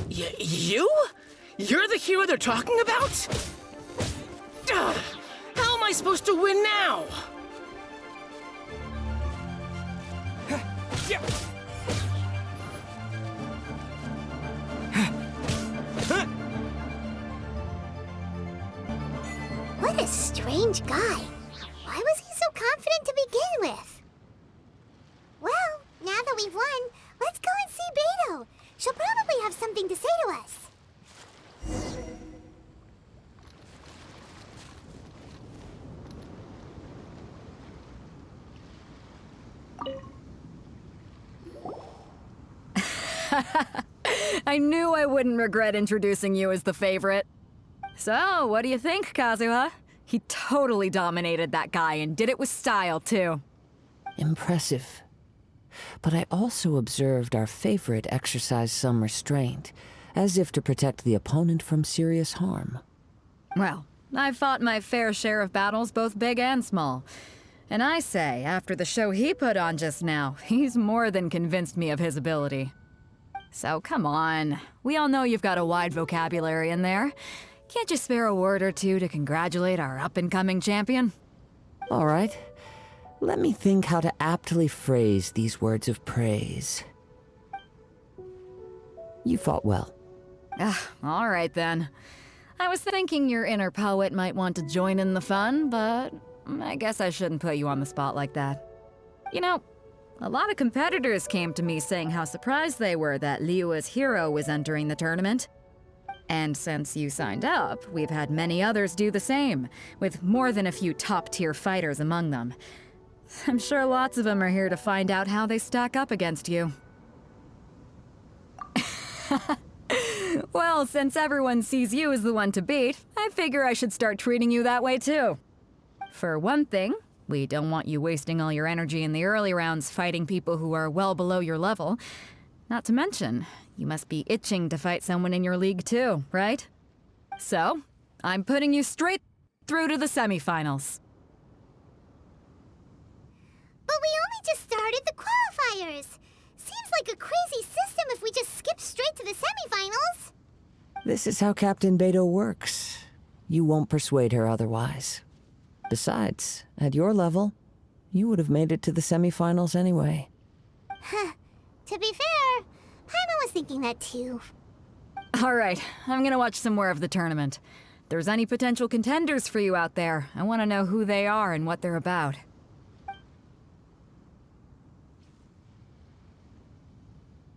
You? You're the hero they're talking about? Ugh, how am I supposed to win now? What a strange guy. Why was he so confident to begin with? Well, now that we've won, let's go and see Beto. She'll probably have something to say to us. I knew I wouldn't regret introducing you as the favorite. So, what do you think, Kazuha? He totally dominated that guy and did it with style, too. Impressive. But I also observed our favorite exercise some restraint, as if to protect the opponent from serious harm. Well, I've fought my fair share of battles, both big and small. And I say, after the show he put on just now, he's more than convinced me of his ability. So come on, we all know you've got a wide vocabulary in there. Can't you spare a word or two to congratulate our up-and-coming champion? All right. Let me think how to aptly phrase these words of praise. You fought well. All right then. I was thinking your inner poet might want to join in the fun, but I guess I shouldn't put you on the spot like that. You know, a lot of competitors came to me saying how surprised they were that Liyue's hero was entering the tournament. And since you signed up, we've had many others do the same, with more than a few top-tier fighters among them. I'm sure lots of them are here to find out how they stack up against you. Well, since everyone sees you as the one to beat, I figure I should start treating you that way too. For one thing, we don't want you wasting all your energy in the early rounds fighting people who are well below your level. Not to mention, you must be itching to fight someone in your league too, right? So, I'm putting you straight through to the semifinals. But we only just started the qualifiers. Seems like a crazy system if we just skip straight to the semifinals. This is how Captain Beto works. You won't persuade her otherwise. Besides, at your level, you would have made it to the semifinals anyway. To be fair, Paimon was thinking that too. All right, I'm gonna watch some more of the tournament. If there's any potential contenders for you out there, I want to know who they are and what they're about.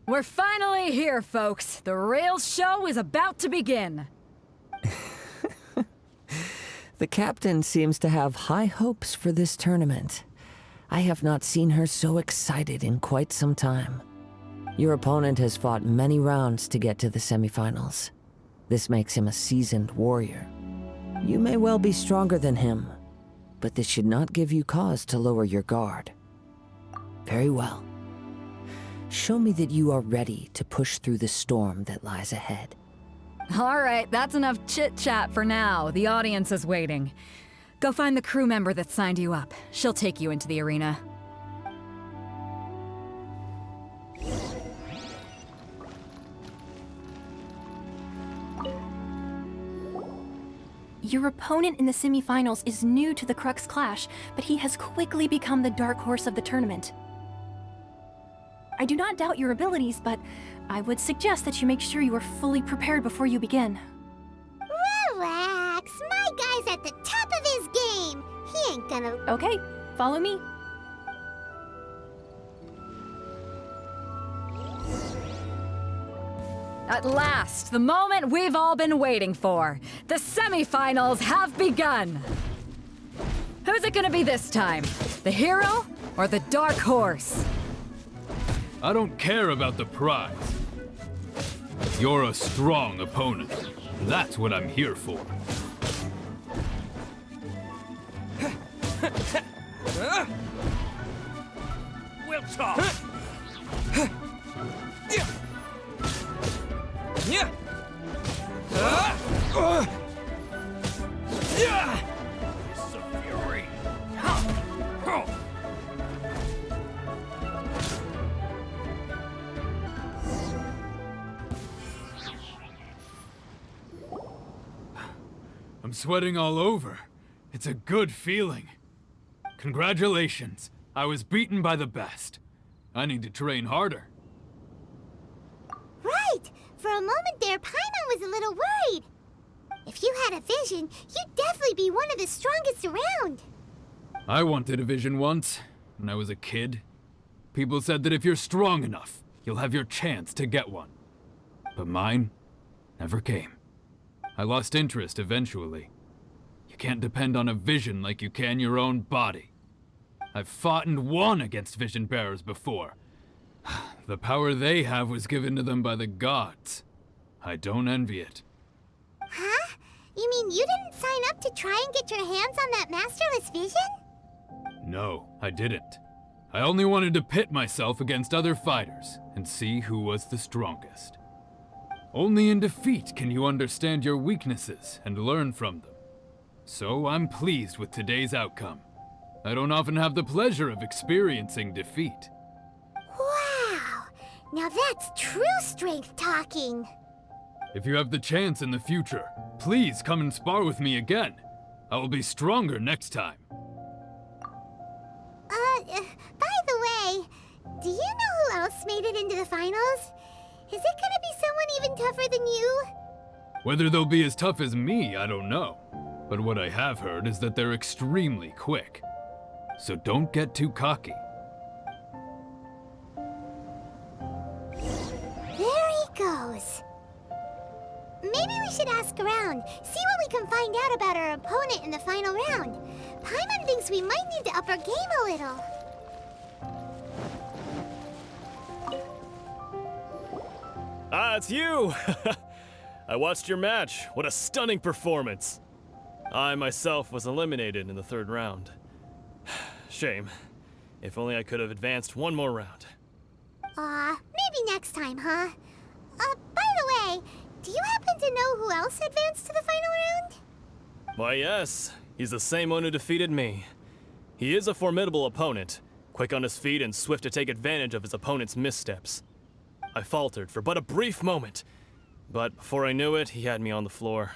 We're finally here, folks. The real show is about to begin. The captain seems to have high hopes for this tournament. I have not seen her so excited in quite some time. Your opponent has fought many rounds to get to the semifinals. This makes him a seasoned warrior. You may well be stronger than him, but this should not give you cause to lower your guard. Very well. Show me that you are ready to push through the storm that lies ahead. All right, that's enough chit-chat for now. The audience is waiting. Go find the crew member that signed you up. She'll take you into the arena. Your opponent in the semifinals is new to the Crux clash, but he has quickly become the dark horse of the tournament. I do not doubt your abilities, but I would suggest that you make sure you are fully prepared before you begin. Relax, my guy's at the top of his game. He ain't gonna... Okay, follow me. At last, the moment we've all been waiting for. The semifinals have begun. Who's it gonna be this time? The hero or the dark horse? I don't care about the prize. You're a strong opponent. That's what I'm here for. We'll talk. Fists of fury. I'm sweating all over. It's a good feeling. Congratulations. I was beaten by the best. I need to train harder. Right! For a moment there, Paimon was a little worried. If you had a vision, you'd definitely be one of the strongest around. I wanted a vision once, when I was a kid. People said that if you're strong enough, you'll have your chance to get one. But mine never came. I lost interest eventually. You can't depend on a vision like you can your own body. I've fought and won against vision bearers before. The power they have was given to them by the gods. I don't envy it. Huh? You mean you didn't sign up to try and get your hands on that masterless vision? No, I didn't. I only wanted to pit myself against other fighters and see who was the strongest. Only in defeat can you understand your weaknesses and learn from them. So I'm pleased with today's outcome. I don't often have the pleasure of experiencing defeat. Wow! Now that's true strength talking. If you have the chance in the future, please come and spar with me again. I will be stronger next time. By the way, do you know who else made it into the finals? Is it gonna be someone even tougher than you? Whether they'll be as tough as me, I don't know. But what I have heard is that they're extremely quick. So don't get too cocky. There he goes. Maybe we should ask around, see what we can find out about our opponent in the final round. Paimon thinks we might need to up our game a little. Ah, it's you! I watched your match. What a stunning performance. I myself was eliminated in the third round. Shame. If only I could have advanced one more round. Maybe next time, huh? By the way, do you happen to know who else advanced to the final round? Why, yes. He's the same one who defeated me. He is a formidable opponent, quick on his feet and swift to take advantage of his opponent's missteps. I faltered for but a brief moment, but before I knew it, he had me on the floor.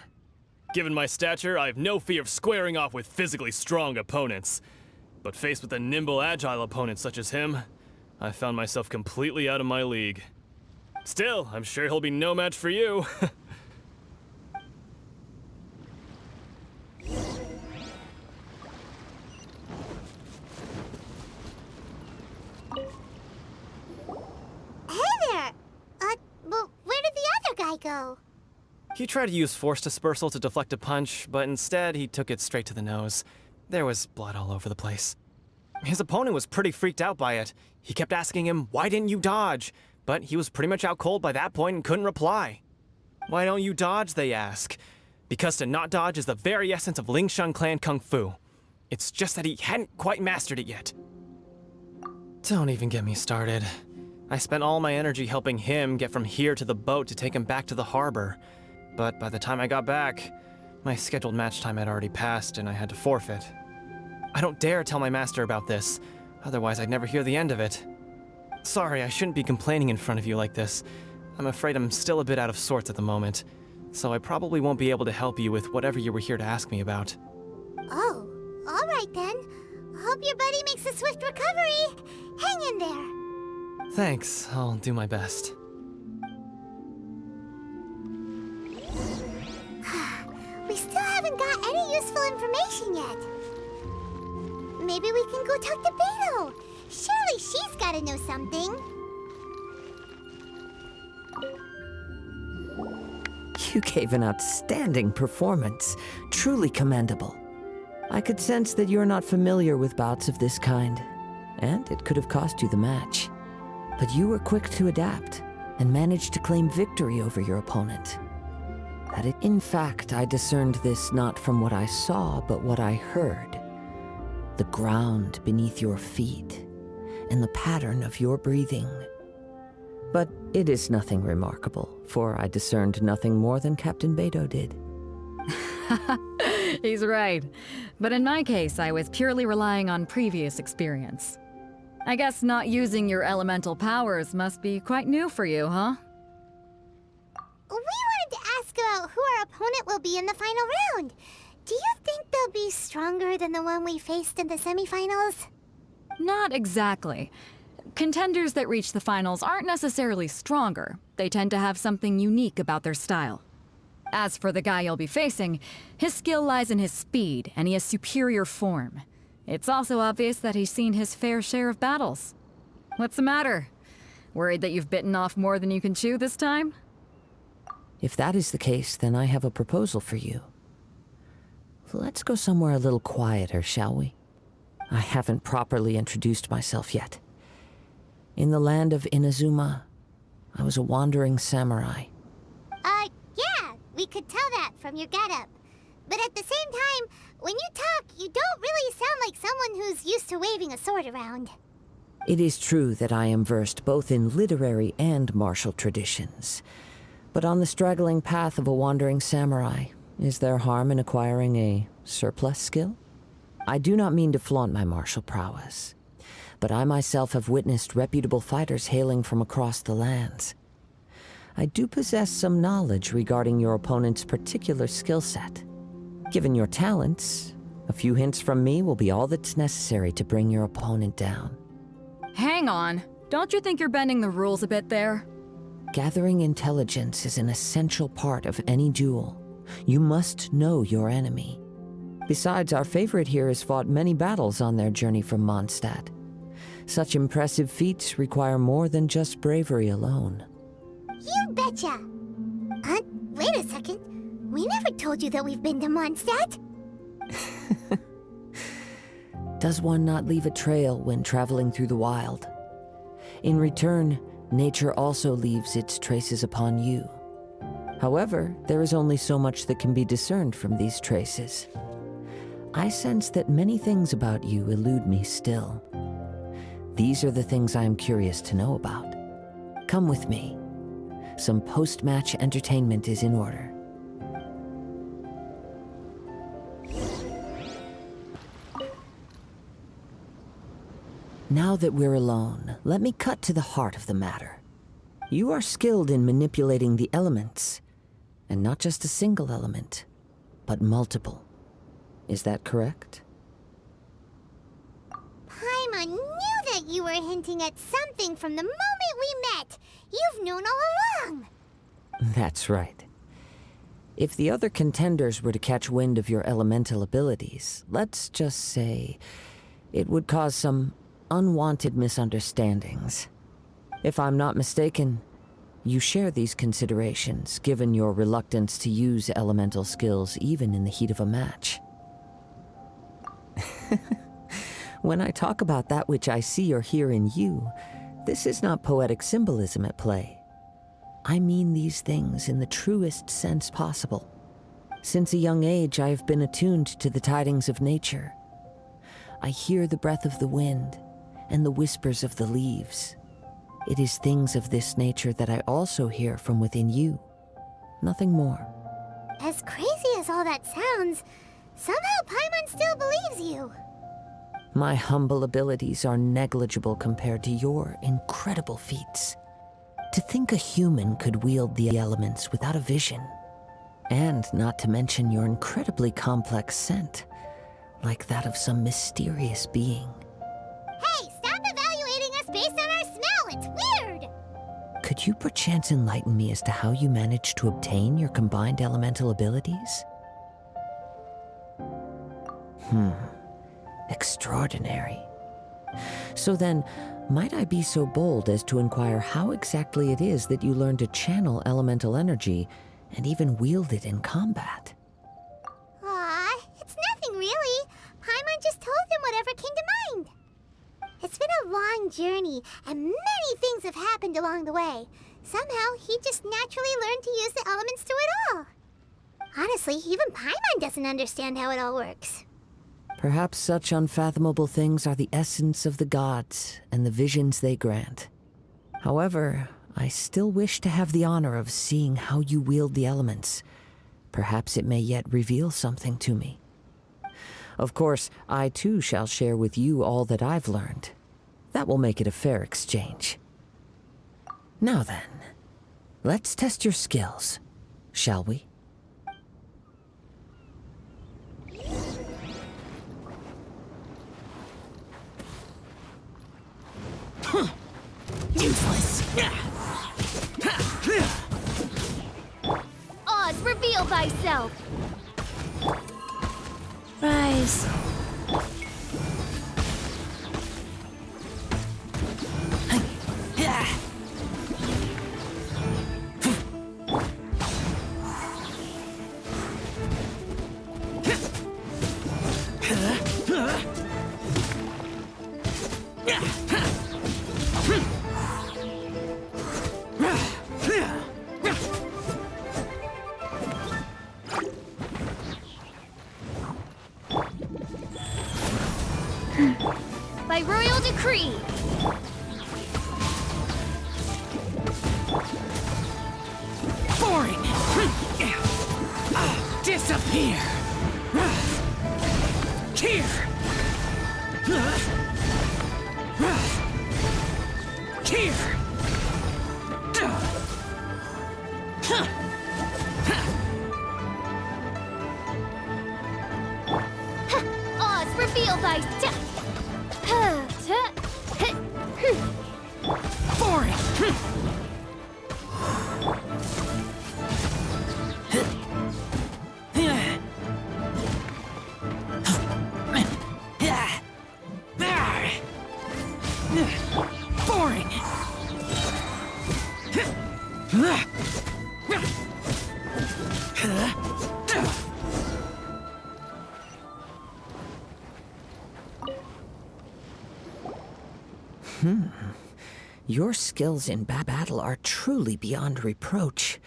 Given my stature, I have no fear of squaring off with physically strong opponents. But faced with a nimble, agile opponent such as him, I found myself completely out of my league. Still, I'm sure he'll be no match for you. Hey there! Well, where did the other guy go? He tried to use force dispersal to deflect a punch, but instead he took it straight to the nose. There was blood all over the place. His opponent was pretty freaked out by it. He kept asking him, "Why didn't you dodge?" But he was pretty much out cold by that point and couldn't reply. "Why don't you dodge?" they ask. Because to not dodge is the very essence of Lingsheng clan kung fu. It's just that he hadn't quite mastered it yet. Don't even get me started. I spent all my energy helping him get from here to the boat to take him back to the harbor. But by the time I got back, my scheduled match time had already passed and I had to forfeit. I don't dare tell my master about this, otherwise I'd never hear the end of it. Sorry, I shouldn't be complaining in front of you like this. I'm afraid I'm still a bit out of sorts at the moment, so I probably won't be able to help you with whatever you were here to ask me about. Oh, all right then. Hope your buddy makes a swift recovery. Hang in there. Thanks, I'll do my best. We still haven't got any useful information yet. Maybe we can go talk to Beto. Surely she's gotta know something. You gave an outstanding performance. Truly commendable. I could sense that you're not familiar with bouts of this kind, and it could have cost you the match. But you were quick to adapt, and managed to claim victory over your opponent. In fact, I discerned this not from what I saw, but what I heard. The ground beneath your feet, and the pattern of your breathing. But it is nothing remarkable, for I discerned nothing more than Captain Beto did. He's right. But in my case, I was purely relying on previous experience. I guess not using your elemental powers must be quite new for you, huh? We wanted to ask about who our opponent will be in the final round. Do you think they'll be stronger than the one we faced in the semifinals? Not exactly. Contenders that reach the finals aren't necessarily stronger. They tend to have something unique about their style. As for the guy you'll be facing, his skill lies in his speed, and he has superior form. It's also obvious that he's seen his fair share of battles. What's the matter? Worried that you've bitten off more than you can chew this time? If that is the case, then I have a proposal for you. Let's go somewhere a little quieter, shall we? I haven't properly introduced myself yet. In the land of Inazuma, I was a wandering samurai. Yeah, we could tell that from your getup. But at the same time, when you talk, you don't really sound like someone who's used to waving a sword around. It is true that I am versed both in literary and martial traditions. But on the straggling path of a wandering samurai, is there harm in acquiring a surplus skill? I do not mean to flaunt my martial prowess, but I myself have witnessed reputable fighters hailing from across the lands. I do possess some knowledge regarding your opponent's particular skill set. Given your talents, a few hints from me will be all that's necessary to bring your opponent down. Hang on. Don't you think you're bending the rules a bit there? Gathering intelligence is an essential part of any duel. You must know your enemy. Besides, our favorite here has fought many battles on their journey from Mondstadt. Such impressive feats require more than just bravery alone. You betcha! Wait a second. We never told you that we've been to Mondstadt. Does one not leave a trail when traveling through the wild? In return, nature also leaves its traces upon you. However, there is only so much that can be discerned from these traces. I sense that many things about you elude me still. These are the things I am curious to know about. Come with me. Some post-match entertainment is in order. Now that we're alone, let me cut to the heart of the matter. You are skilled in manipulating the elements, and not just a single element, but multiple. Is that correct? Paimon knew that you were hinting at something from the moment we met. You've known all along. That's right. If the other contenders were to catch wind of your elemental abilities, let's just say it would cause some unwanted misunderstandings. If I'm not mistaken, you share these considerations, given your reluctance to use elemental skills even in the heat of a match. When I talk about that which I see or hear in you, this is not poetic symbolism at play. I mean these things in the truest sense possible. Since a young age, I have been attuned to the tidings of nature. I hear the breath of the wind and the whispers of the leaves. It is things of this nature that I also hear from within you. Nothing more. As crazy as all that sounds, somehow Paimon still believes you. My humble abilities are negligible compared to your incredible feats. To think a human could wield the elements without a vision. And not to mention your incredibly complex scent, like that of some mysterious being. Hey, stop evaluating us based on our smell! It's weird! Could you perchance enlighten me as to how you managed to obtain your combined elemental abilities? Extraordinary. So then, might I be so bold as to inquire how exactly it is that you learned to channel elemental energy and even wield it in combat? Aw, it's nothing really. Paimon just told him whatever came to mind. It's been a long journey, and many things have happened along the way. Somehow, he just naturally learned to use the elements through it all. Honestly, even Paimon doesn't understand how it all works. Perhaps such unfathomable things are the essence of the gods and the visions they grant. However, I still wish to have the honor of seeing how you wield the elements. Perhaps it may yet reveal something to me. Of course, I too shall share with you all that I've learned. That will make it a fair exchange. Now then, let's test your skills, shall we? Useless. Oz, reveal thyself! Rise. By royal decree! Boring. Disappear. Here. Here. Oz, reveal thyself! Boring. Boring. Your skills in battle are truly beyond reproach.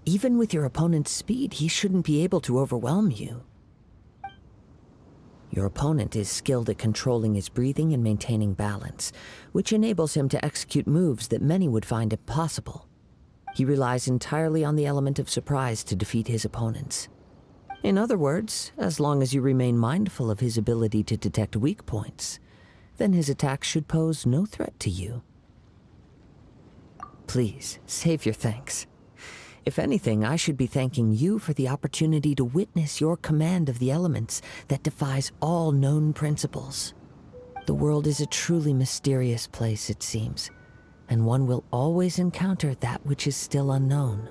Even with your opponent's speed, he shouldn't be able to overwhelm you. Your opponent is skilled at controlling his breathing and maintaining balance, which enables him to execute moves that many would find impossible. He relies entirely on the element of surprise to defeat his opponents. In other words, as long as you remain mindful of his ability to detect weak points, then his attacks should pose no threat to you. Please, save your thanks. If anything, I should be thanking you for the opportunity to witness your command of the elements that defies all known principles. The world is a truly mysterious place, it seems, and one will always encounter that which is still unknown.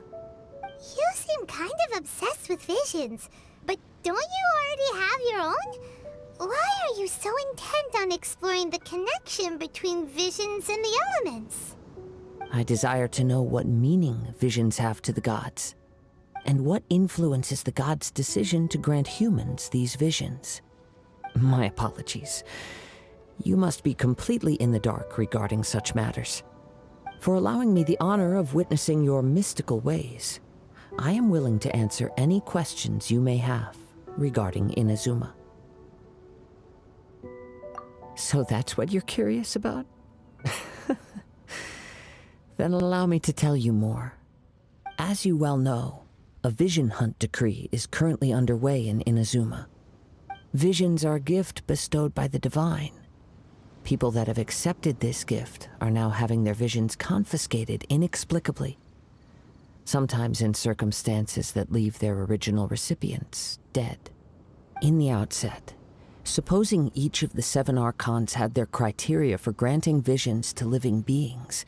You seem kind of obsessed with visions, but don't you already have your own? Why are you so intent on exploring the connection between visions and the elements? I desire to know what meaning visions have to the gods, and what influences the gods' decision to grant humans these visions. My apologies. You must be completely in the dark regarding such matters. For allowing me the honor of witnessing your mystical ways, I am willing to answer any questions you may have regarding Inazuma. So that's what you're curious about? Then allow me to tell you more. As you well know, a vision hunt decree is currently underway in Inazuma. Visions are a gift bestowed by the divine. People that have accepted this gift are now having their visions confiscated inexplicably, sometimes in circumstances that leave their original recipients dead. In the outset, supposing each of the 7 Archons had their criteria for granting visions to living beings,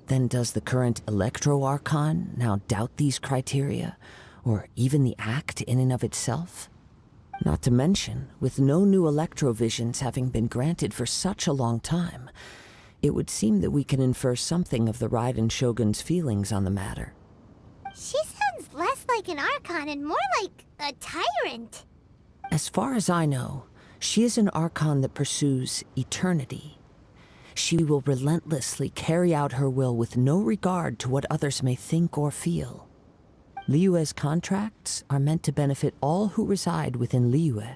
then does the current Electro-Archon now doubt these criteria, or even the act in and of itself? Not to mention, with no new Electro-Visions having been granted for such a long time, it would seem that we can infer something of the Raiden Shogun's feelings on the matter. She sounds less like an Archon and more like a tyrant. As far as I know, she is an Archon that pursues eternity. She will relentlessly carry out her will with no regard to what others may think or feel. Liyue's contracts are meant to benefit all who reside within Liyue.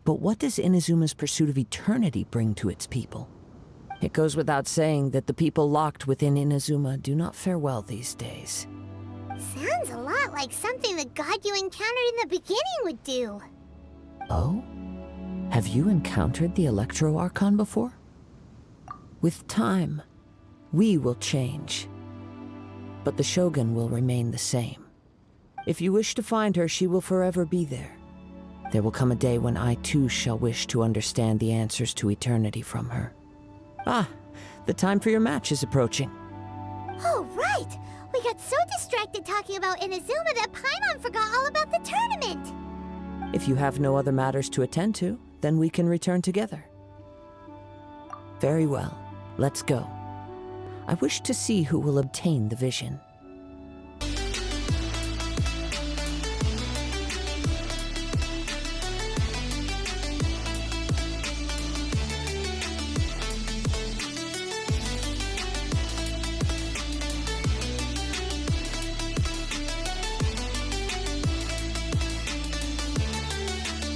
But what does Inazuma's pursuit of eternity bring to its people? It goes without saying that the people locked within Inazuma do not fare well these days. Sounds a lot like something the god you encountered in the beginning would do. Oh? Have you encountered the Electro-Archon before? With time, we will change. But the Shogun will remain the same. If you wish to find her, she will forever be there. There will come a day when I too shall wish to understand the answers to eternity from her. Ah, The time for your match is approaching. Oh, right! We got so distracted talking about Inazuma that Paimon forgot all about the tournament! If you have no other matters to attend to, then we can return together. Very well. Let's go. I wish to see who will obtain the vision.